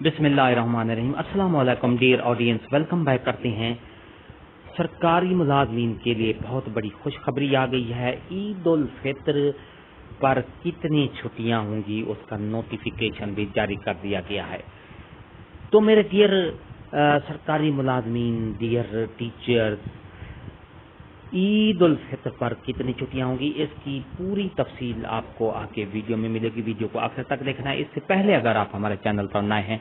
بسم اللہ الرحمن الرحیم۔ السلام علیکم ڈیئر آڈینس، ویلکم بیک کرتے ہیں۔ سرکاری ملازمین کے لیے بہت بڑی خوشخبری آ گئی ہے۔ عید الفطر پر کتنی چھٹیاں ہوں گی اس کا نوٹیفیکیشن بھی جاری کر دیا گیا ہے۔ تو میرے ڈیئر سرکاری ملازمین، ڈیئر ٹیچرز، عید الفطر پر کتنی چھٹیاں ہوں گی اس کی پوری تفصیل آپ کو آگے ویڈیو میں ملے گی۔ ویڈیو کو آخر تک دیکھنا ہے۔ اس سے پہلے اگر آپ ہمارے چینل پر نئے ہیں،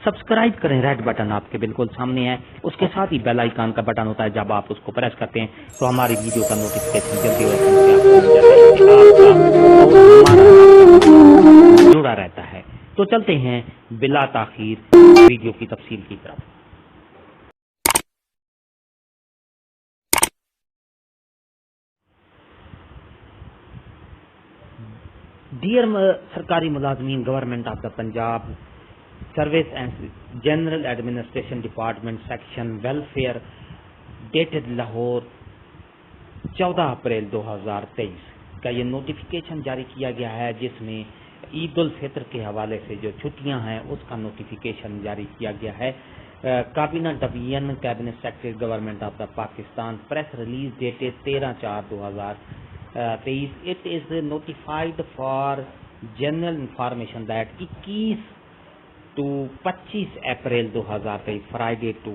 سبسکرائب کریں، ریڈ بٹن آپ کے بالکل سامنے ہے، اس کے ساتھ ہی بیل آئیکن کا بٹن ہوتا ہے، جب آپ اس کو پریس کرتے ہیں تو ہماری ویڈیو کا نوٹیفیکیشن جلدی اور آسانی سے آپ کو مل جاتا ہے۔ اس سے آپ کا اور ہمارا رابطہ جڑا رہتا ہے۔ تو چلتے ہیں بلا تاخیر ویڈیو کی تفصیل کی طرف۔ ڈیئر سرکاری ملازمین، government of the Punjab service and general administration department section welfare dated Lahore 14 April 2023 کا یہ نوٹیفیکیشن جاری کیا گیا ہے، جس میں عید الفطر کے حوالے سے جو چھٹیاں ہیں اس کا نوٹیفیکیشن جاری کیا گیا ہے۔ کابینہ division cabinet secretary government of the Pakistan, press release dated 13/4/2023۔ It is notified for general information that 21 to 25 April 2023 Friday to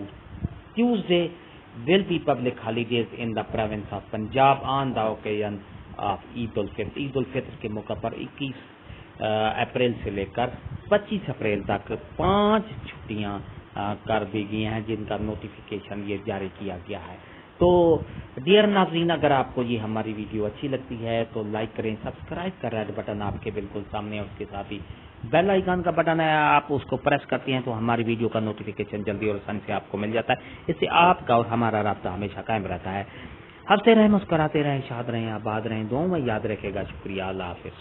Tuesday will be public holidays in the province of Punjab on the occasion of Eid al-Fitr۔ عید الفطر کے موقع پر 21 April سے لے کر 25 April تک 5 چھٹیاں کر دی گئی ہیں، جن کا نوٹیفیکیشن یہ جاری کیا گیا ہے۔ تو ڈیئر ناظرین، اگر آپ کو یہ ہماری ویڈیو اچھی لگتی ہے تو لائک کریں، سبسکرائب کا ریڈ بٹن آپ کے بالکل سامنے ہے، اس کے ساتھ ہی بیل آئیکن کا بٹن ہے، آپ اس کو پریس کرتے ہیں تو ہماری ویڈیو کا نوٹیفیکیشن جلدی اور آسانی سے آپ کو مل جاتا ہے۔ اس سے آپ کا اور ہمارا رابطہ ہمیشہ قائم رہتا ہے۔ ہنستے رہیں، مسکراتے رہیں، شاد رہیں، آباد رہیں، دعاؤں میں یاد رکھے گا۔ شکریہ، اللہ حافظ۔